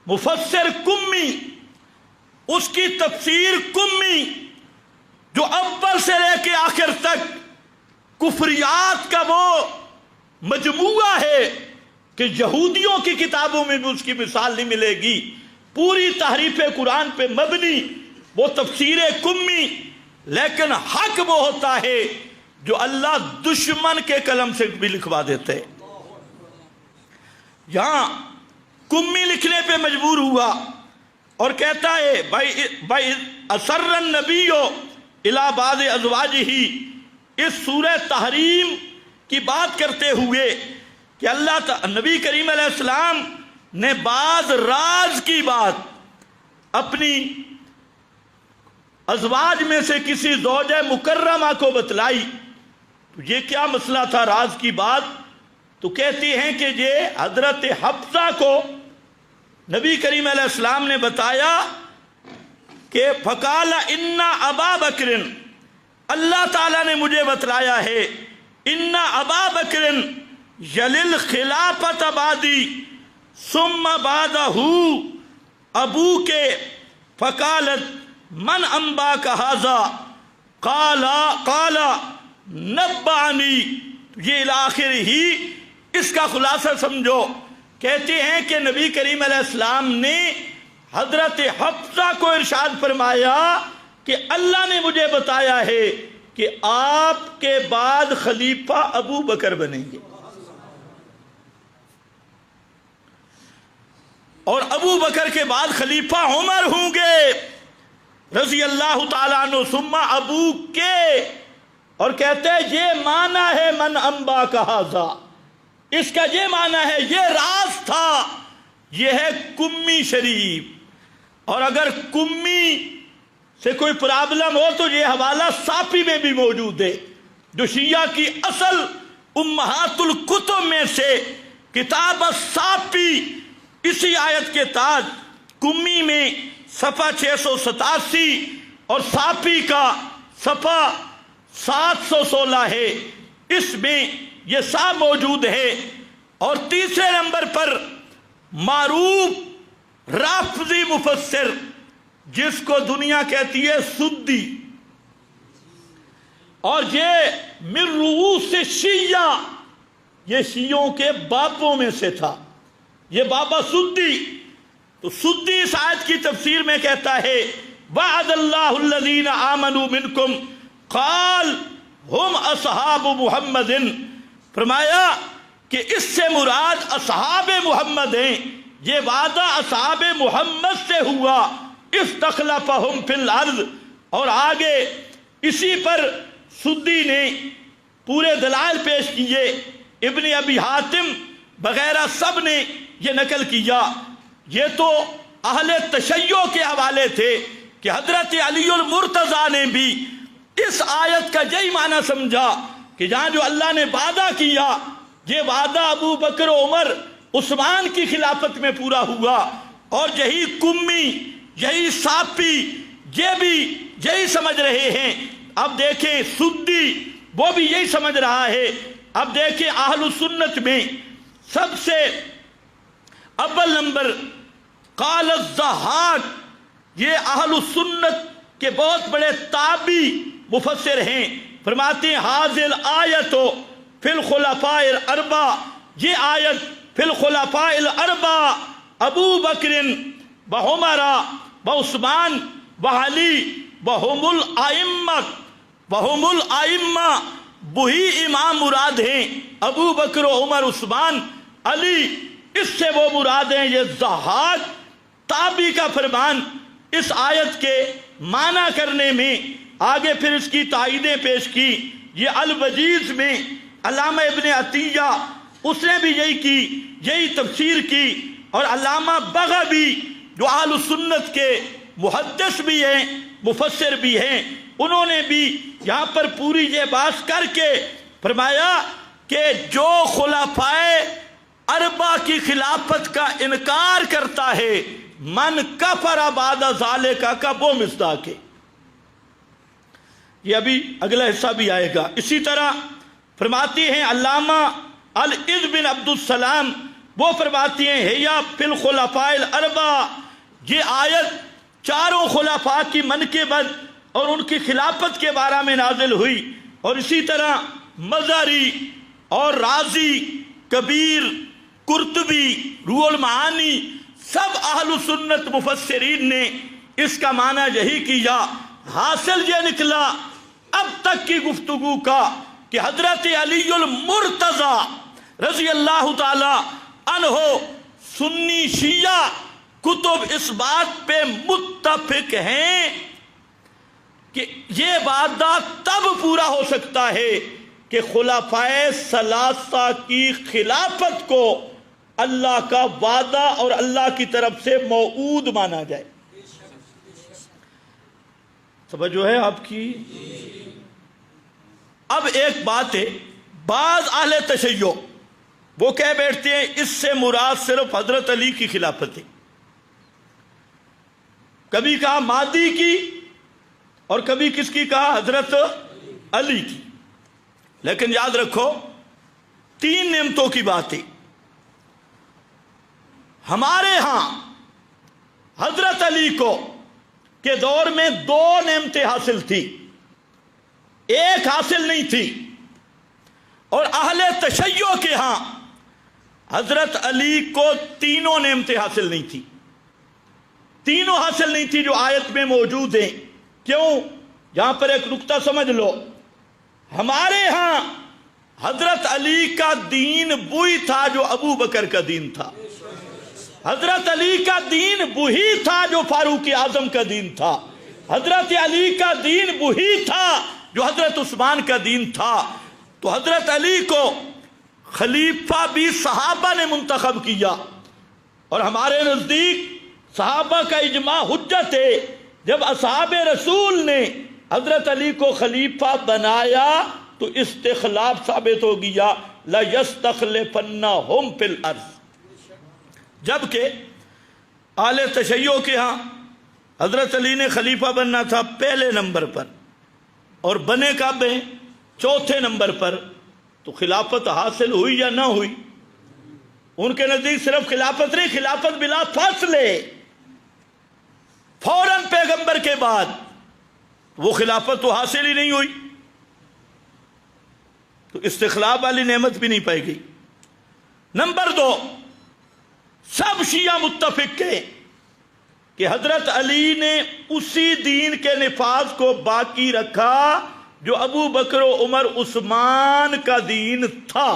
مفسر کمی، اس کی تفسیر کمی جو اول سے لے کے آخر تک کفریات کا وہ مجموعہ ہے کہ یہودیوں کی کتابوں میں بھی اس کی مثال نہیں ملے گی. پوری تحریف قرآن پہ مبنی وہ تفسیر کمی، لیکن حق وہ ہوتا ہے جو اللہ دشمن کے قلم سے بھی لکھوا دیتے. یہاں کمی لکھنے پہ مجبور ہوا اور کہتا ہے بھائی اسر النبی الی بعض ازواجہ، اس سورہ تحریم کی بات کرتے ہوئے کہ نبی کریم علیہ السلام نے بعض راز کی بات اپنی ازواج میں سے کسی زوجہ مکرمہ کو بتلائی. تو یہ کیا مسئلہ تھا راز کی بات؟ تو کہتی ہیں کہ یہ حضرت حفصہ کو نبی کریم علیہ السلام نے بتایا کہ فقال ان ابا بکر، اللہ تعالیٰ نے مجھے بتلایا ہے، ان ابا بکر یلل خلافت بعدی ثم بعدہ ابو کے فقالت من انباک ھذا قال نبعنی. یہ الاخر ہی اس کا خلاصہ سمجھو. کہتے ہیں کہ نبی کریم علیہ السلام نے حضرت حفصہ کو ارشاد فرمایا کہ اللہ نے مجھے بتایا ہے کہ آپ کے بعد خلیفہ ابو بکر بنیں گے، اور ابو بکر کے بعد خلیفہ عمر ہوں گے رضی اللہ تعالیٰ عنہ ثم ابو کے. اور کہتے ہیں یہ معنی ہے من انبا کا ھذا، اس کا یہ معنی ہے، یہ راز تھا. یہ ہے کمی شریف. اور اگر کمی سے کوئی پرابلم ہو تو یہ حوالہ صافی میں بھی موجود ہے، جو شیعہ کی اصل امہات الکتب میں سے کتاب الصافی، اسی آیت کے تحت کمی میں صفحہ 687 اور صافی کا صفحہ 716 ہے، اس میں یہ سب موجود ہے. اور تیسرے نمبر پر معروف رافضی مفسر جس کو دنیا کہتی ہے سدی، اور یہ من رؤوس شیعہ، یہ شیعوں کے باپوں میں سے تھا، یہ بابا سدی. تو سدی اس آیت کی تفسیر میں کہتا ہے وعد اللہ الذین آمنوا منکم قال ہم اصحاب محمد، فرمایا کہ اس سے مراد اصحاب محمد ہیں. یہ وعدہ اصحاب محمد سے ہوا، استخلفہم فی الارض. اور آگے اسی پر سدی نے پورے دلائل پیش کیے، ابن ابی حاتم وغیرہ سب نے یہ نقل کیا. یہ تو اہل تشیع کے حوالے تھے کہ حضرت علی المرتضیٰ نے بھی اس آیت کا یہی معنی سمجھا کہ جہاں جو اللہ نے وعدہ کیا، یہ وعدہ ابو بکر عمر عثمان کی خلافت میں پورا ہوا. اور یہی کمی، یہی صافی، یہ بھی یہی سمجھ رہے ہیں. اب دیکھیں سدی وہ بھی یہی سمجھ رہا ہے. اب دیکھیں اہل السنت میں سب سے اول نمبر قال الضحاک، یہ اہل السنت کے بہت بڑے تابعی مفسر ہیں. فرماتے ہیں حاضر آیت فی الخلفاء الاربع، یہ آیت فی الخلفاء الاربع ابو بکر و عمر و عثمان و علی وہم الائمہ، وہی امام مراد ہیں ابو بکر و عمر عثمان علی، اس سے وہ مراد ہیں. یہ ضحاک تابعی کا فرمان اس آیت کے معنی کرنے میں آگے پھر اس کی تائیدیں پیش کی۔ یہ الوجیز میں علامہ ابن عطیہ اس نے بھی یہی کی، یہی تفسیر کی، اور علامہ بغوی جو اہل سنت کے محدث بھی ہیں مفسر بھی ہیں، انہوں نے بھی یہاں پر پوری یہ بات کر کے فرمایا کہ جو خلفائے اربع کی خلافت کا انکار کرتا ہے من کفر بعد ذالک کا وہ مصداق ہے۔ یہ ابھی اگلا حصہ بھی آئے گا۔ اسی طرح فرماتی ہیں علامہ العز بن عبد السلام، وہ فرماتی ہیں ہیا فی الخلفاء الاربع، یہ آیت چاروں خلفاء کی منقبت اور ان کی خلافت کے بارے میں نازل ہوئی۔ اور اسی طرح مزاری اور رازی، کبیر، قرطبی، روح المعانی، سب اہل سنت مفسرین نے اس کا معنی یہی کیا۔ حاصل یہ نکلا اب تک کی گفتگو کا کہ حضرت علی المرتضی رضی اللہ تعالی عنہ سنی شیعہ کتب اس بات پہ متفق ہیں کہ یہ وعدہ تب پورا ہو سکتا ہے کہ خلفائے ثلاثہ کی خلافت کو اللہ کا وعدہ اور اللہ کی طرف سے موعود مانا جائے۔ توجہ ہے آپ کی؟ اب ایک بات ہے، بعض اہل تشیع وہ کہہ بیٹھتے ہیں اس سے مراد صرف حضرت علی کی خلافت ہے، کبھی کہا مہدی کی اور کبھی کس کی کہا حضرت علی کی۔ لیکن یاد رکھو تین نعمتوں کی بات ہے۔ ہمارے ہاں حضرت علی کو کے دور میں دو نعمتیں حاصل تھی، ایک حاصل نہیں تھی، اور اہل تشیع کے ہاں حضرت علی کو تینوں نعمتیں حاصل نہیں تھی، تینوں حاصل نہیں تھی جو آیت میں موجود ہیں۔ کیوں؟ یہاں پر ایک نقطہ سمجھ لو، ہمارے ہاں حضرت علی کا دین وہی تھا جو ابو بکر کا دین تھا، حضرت علی کا دین وہی تھا جو فاروق اعظم کا دین تھا، حضرت علی کا دین وہی تھا جو حضرت عثمان کا دین تھا۔ تو حضرت علی کو خلیفہ بھی صحابہ نے منتخب کیا، اور ہمارے نزدیک صحابہ کا اجماع حجت ہے۔ جب اصحاب رسول نے حضرت علی کو خلیفہ بنایا تو استخلاف ثابت ہو گیا، لَيَسْتَخْلِفَنَّهُمْ فِي الْأَرْضِ۔ جبکہ اہل تشیع کے ہاں حضرت علی نے خلیفہ بننا تھا پہلے نمبر پر، اور بنے کب ہیں؟ چوتھے نمبر پر۔ تو خلافت حاصل ہوئی یا نہ ہوئی؟ ان کے نزدیک صرف خلافت نہیں، خلافت بلا فاصلے فوراً پیغمبر کے بعد، وہ خلافت تو حاصل ہی نہیں ہوئی، تو استخلاف والی نعمت بھی نہیں پائی گئی۔ نمبر دو، سب شیعہ متفق ہیں کہ حضرت علی نے اسی دین کے نفاذ کو باقی رکھا جو ابو بکر و عمر عثمان کا دین تھا،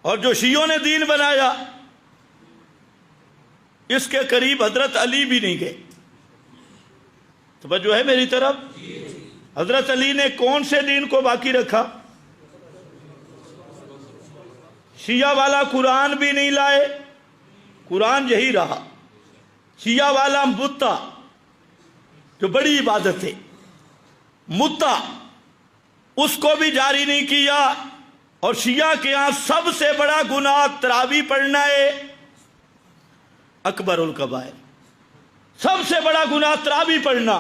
اور جو شیعوں نے دین بنایا اس کے قریب حضرت علی بھی نہیں گئے۔ توجہ ہے میری طرف؟ حضرت علی نے کون سے دین کو باقی رکھا؟ شیعہ والا قرآن بھی نہیں لائے، قرآن یہی رہا۔ شیعہ والا متا جو بڑی عبادت ہے، متا اس کو بھی جاری نہیں کیا، اور شیعہ کے ہاں سب سے بڑا گناہ تراویح پڑھنا ہے، اکبر الکبائر، سب سے بڑا گناہ تراویح پڑھنا۔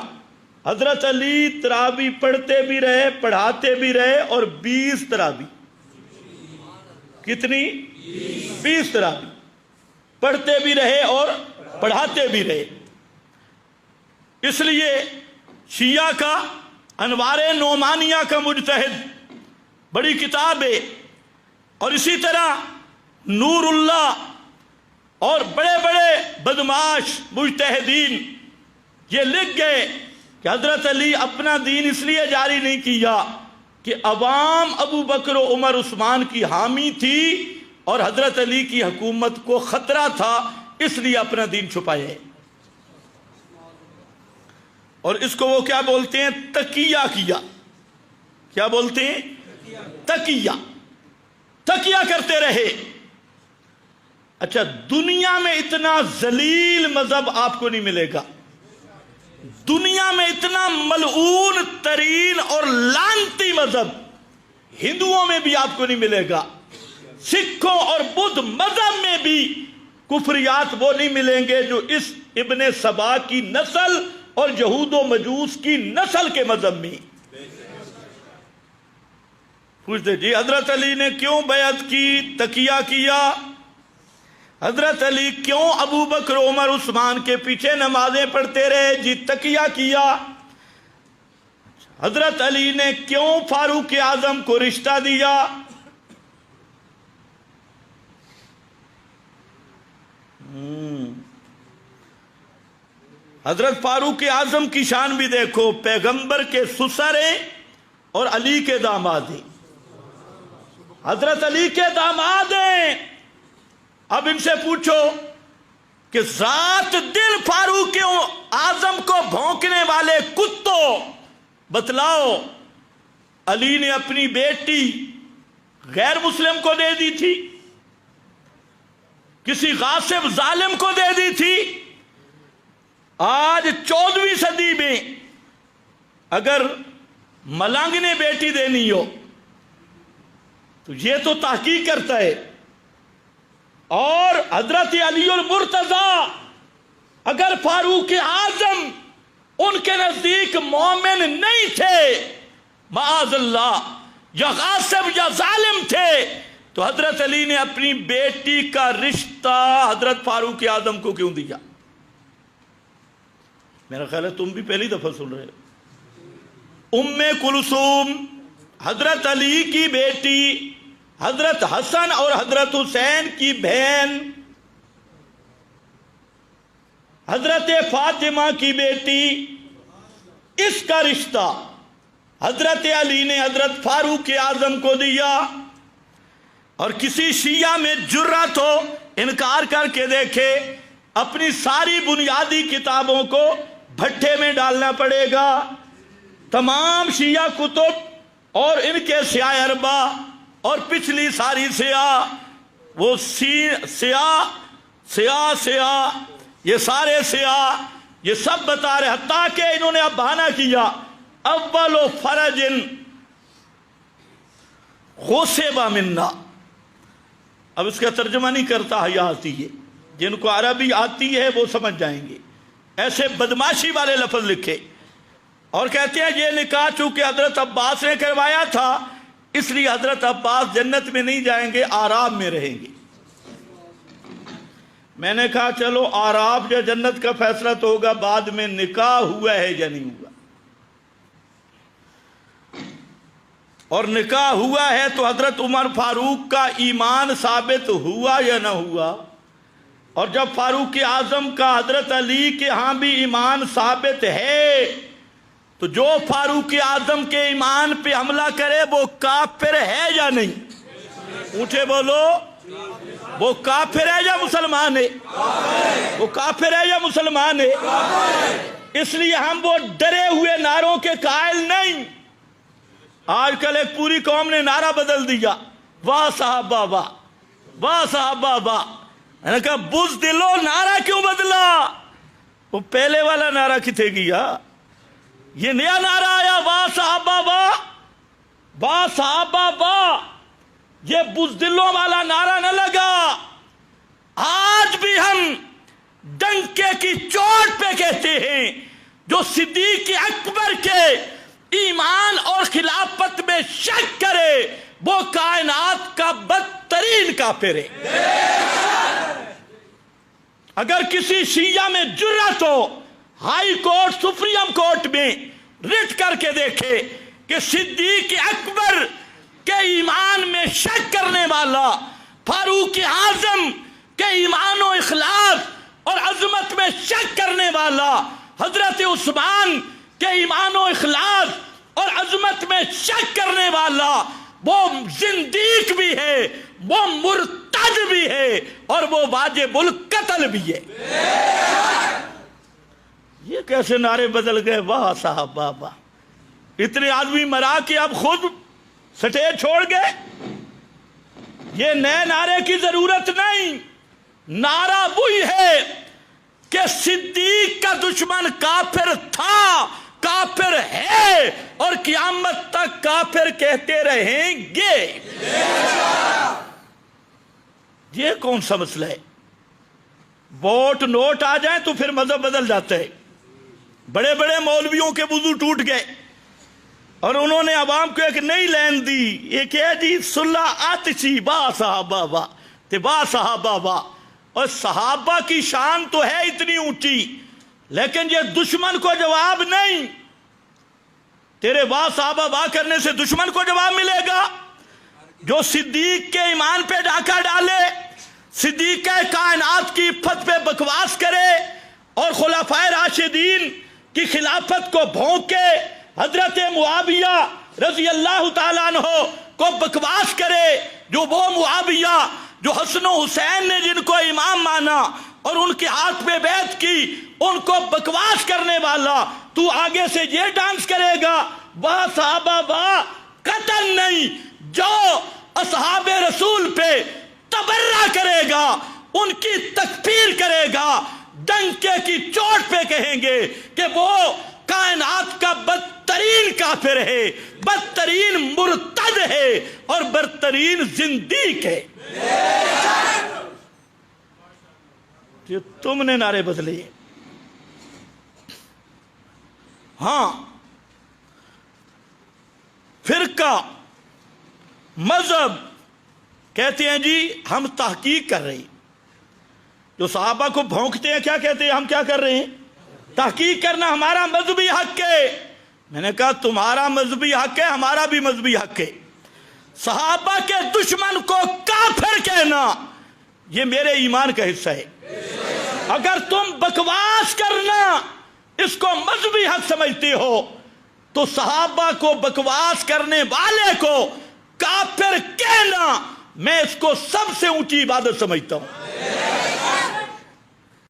حضرت علی تراویح پڑھتے بھی رہے، پڑھاتے بھی رہے، اور 20 تراویح، کتنی؟ 20 تراویح پڑھتے بھی رہے اور پڑھاتے بھی رہے۔ اس لیے شیعہ کا انوار نعمانیہ کا مجتہد بڑی کتاب ہے، اور اسی طرح نور اللہ اور بڑے بڑے بدماش مجتہدین یہ لکھ گئے کہ حضرت علی اپنا دین اس لیے جاری نہیں کیا کہ عوام ابو بکر و عمر عثمان کی حامی تھی، اور حضرت علی کی حکومت کو خطرہ تھا اس لیے اپنا دین چھپائے. اور اس کو وہ کیا بولتے ہیں؟ تقیہ کیا. کیا بولتے ہیں؟ تقیہ. تقیہ کرتے رہے. اچھا، دنیا میں اتنا ذلیل مذہب آپ کو نہیں ملے گا، دنیا میں اتنا ملعون ترین اور لعنتی مذہب ہندوؤں میں بھی آپ کو نہیں ملے گا. سکھوں اور بدھ مذہب میں بھی کفریات وہ نہیں ملیں گے جو اس ابن سبا کی نسل اور یہود و مجوس کی نسل کے مذہب میں. پوچھتے جی حضرت علی نے کیوں بیعت کی، تقیہ کیا؟ حضرت علی کیوں ابو بکر عمر عثمان کے پیچھے نمازیں پڑھتے رہے؟ جی تقیہ کیا. حضرت علی نے کیوں فاروق اعظم کو رشتہ دیا؟ حضرت فاروق اعظم کی شان بھی دیکھو، پیغمبر کے سسر ہیں اور علی کے داماد ہیں. حضرت علی کے داماد ہیں. اب ان سے پوچھو کہ ذات دل فاروق اعظم کو بھونکنے والے کتوں، بتلاؤ علی نے اپنی بیٹی غیر مسلم کو دے دی تھی؟ کسی غاصب ظالم کو دے دی تھی؟ آج 14ویں صدی میں اگر ملنگ نے بیٹی دینی ہو تو یہ تو تحقیق کرتا ہے. اور حضرت علی المرتضیٰ اگر فاروق اعظم ان کے نزدیک مومن نہیں تھے، معاذ اللہ، یا غاصب یا ظالم تھے، تو حضرت علی نے اپنی بیٹی کا رشتہ حضرت فاروق اعظم کو کیوں دیا؟ میرا خیال ہے تم بھی پہلی دفعہ سن رہے ہو. ام کلثوم حضرت علی کی بیٹی، حضرت حسن اور حضرت حسین کی بہن، حضرت فاطمہ کی بیٹی، اس کا رشتہ حضرت علی نے حضرت فاروق اعظم کو دیا. اور کسی شیعہ میں جرأت ہو انکار کر کے دیکھے، اپنی ساری بنیادی کتابوں کو بھٹے میں ڈالنا پڑے گا. تمام شیعہ کتب اور ان کے سیاہ اربع اور پچھلی ساری سیاہ، وہ سیاہ یہ سارے سیاہ یہ سب بتا رہے، حتیٰ کہ انہوں نے اب بہانہ کیا اول فرج غصب منا. اب اس کا ترجمہ نہیں کرتا، حیا آتی ہے. جن کو عربی آتی ہے وہ سمجھ جائیں گے. ایسے بدماشی والے لفظ لکھے اور کہتے ہیں یہ نکاح چونکہ حضرت عباس نے کروایا تھا اس لیے حضرت عباس جنت میں نہیں جائیں گے، آراب میں رہیں گے. میں نے کہا چلو آراب یا جنت کا فیصلہ تو ہوگا بعد میں، نکاح ہوا ہے یا نہیں ہوا. اور نکاح ہوا ہے تو حضرت عمر فاروق کا ایمان ثابت ہوا یا نہ ہوا؟ اور جب فاروق اعظم کا حضرت علی کے ہاں بھی ایمان ثابت ہے تو جو فاروق اعظم کے ایمان پہ حملہ کرے وہ کافر ہے یا نہیں؟ اونچے بولو، وہ کافر ہے یا مسلمان ہے؟ وہ کافر ہے یا مسلمان ہے؟ اس لیے ہم وہ ڈرے ہوئے نعروں کے قائل نہیں. آج کل ایک پوری قوم نے نعرہ بدل دیا، واہ صحابہ واہ، واہ صحابہ واہ. میں نے کہا بزدلو نعرہ کیوں بدلا؟ وہ پہلے والا نعرہ کتنے گیا؟ یہ نیا نعرہ آیا، واہ صحابہ واہ، واہ صحابہ واہ. یہ بزدلوں والا نعرہ نہ لگا. آج بھی ہم ڈنکے کی چوٹ پہ کہتے ہیں جو صدیق اکبر کے ایمان اور خلافت میں شک کرے وہ کائنات کا بدترین کافر ہے. اگر کسی شیعہ میں جرأت ہو ہائی کورٹ سپریم کورٹ میں رٹ کر کے دیکھے کہ صدیق اکبر کے ایمان میں شک کرنے والا، فاروق اعظم کے ایمان و اخلاص اور عظمت میں شک کرنے والا، حضرت عثمان کے ایمان و اخلاص اور عظمت میں شک کرنے والا، وہ زندیق بھی ہے، وہ مرتد بھی ہے اور وہ واجب القتل افضل بھی ہے۔ یہ کیسے نعرے بدل گئے؟ واہ صاحب واہ واہ، اتنے آدمی مرا کہ اب خود سٹیج چھوڑ گئے۔ یہ نئے نعرے کی ضرورت نہیں، نعرہ وہی ہے کہ صدیق کا دشمن کافر تھا، کافر ہے، اور قیامت تک کافر کہتے رہیں گے۔ یہ کون سا مسئلہ ہے؟ ووٹ نوٹ آ جائیں تو پھر مذہب بدل جاتا ہے۔ بڑے بڑے مولویوں کے وضو ٹوٹ گئے اور انہوں نے عوام کو ایک نئی لین دی، یہ کہا جی صلح آتشی با صحابہ با تے با صحابہ با۔ اور صحابہ کی شان تو ہے اتنی اونچی، لیکن یہ دشمن کو جواب نہیں۔ تیرے با صحابہ با کرنے سے دشمن کو جواب ملے گا؟ جو صدیق کے ایمان پہ ڈاکہ ڈالے، صدیق کائنات کی عفت پہ بکواس کرے، اور خلفائے راشدین کی خلافت کو بھونکے، حضرت معاویہ رضی اللہ تعالیٰ عنہ کو بکواس کرے، جو وہ معاویہ جو حسن و حسین نے جن کو امام مانا اور ان کے ہاتھ پہ بیعت کی، ان کو بکواس کرنے والا تو آگے سے یہ ڈانس کرے گا با صحابہ با؟ قطعاً نہیں۔ جو اصحاب رسول پہ تبرہ کرے گا، ان کی تکفیر کرے گا، ڈنکے کی چوٹ پہ کہیں گے کہ وہ کائنات کا بدترین کافر ہے، بدترین مرتد ہے، اور بدترین زندیق ہے۔ یہ تم نے نعرے بدلے۔ ہاں، فرقہ مذہب کہتے ہیں جی ہم تحقیق کر رہے ہیں۔ جو صحابہ کو بھونکتے ہیں کیا کہتے ہیں؟ ہم کیا کر رہے ہیں؟ تحقیق کرنا ہمارا مذہبی حق ہے۔ میں نے کہا تمہارا مذہبی حق ہے، ہمارا بھی مذہبی حق ہے۔ صحابہ کے دشمن کو کافر کہنا یہ میرے ایمان کا حصہ ہے۔ اگر تم بکواس کرنا اس کو مذہبی حق سمجھتے ہو تو صحابہ کو بکواس کرنے والے کو کافر کہنا میں اس کو سب سے اونچی عبادت سمجھتا ہوں۔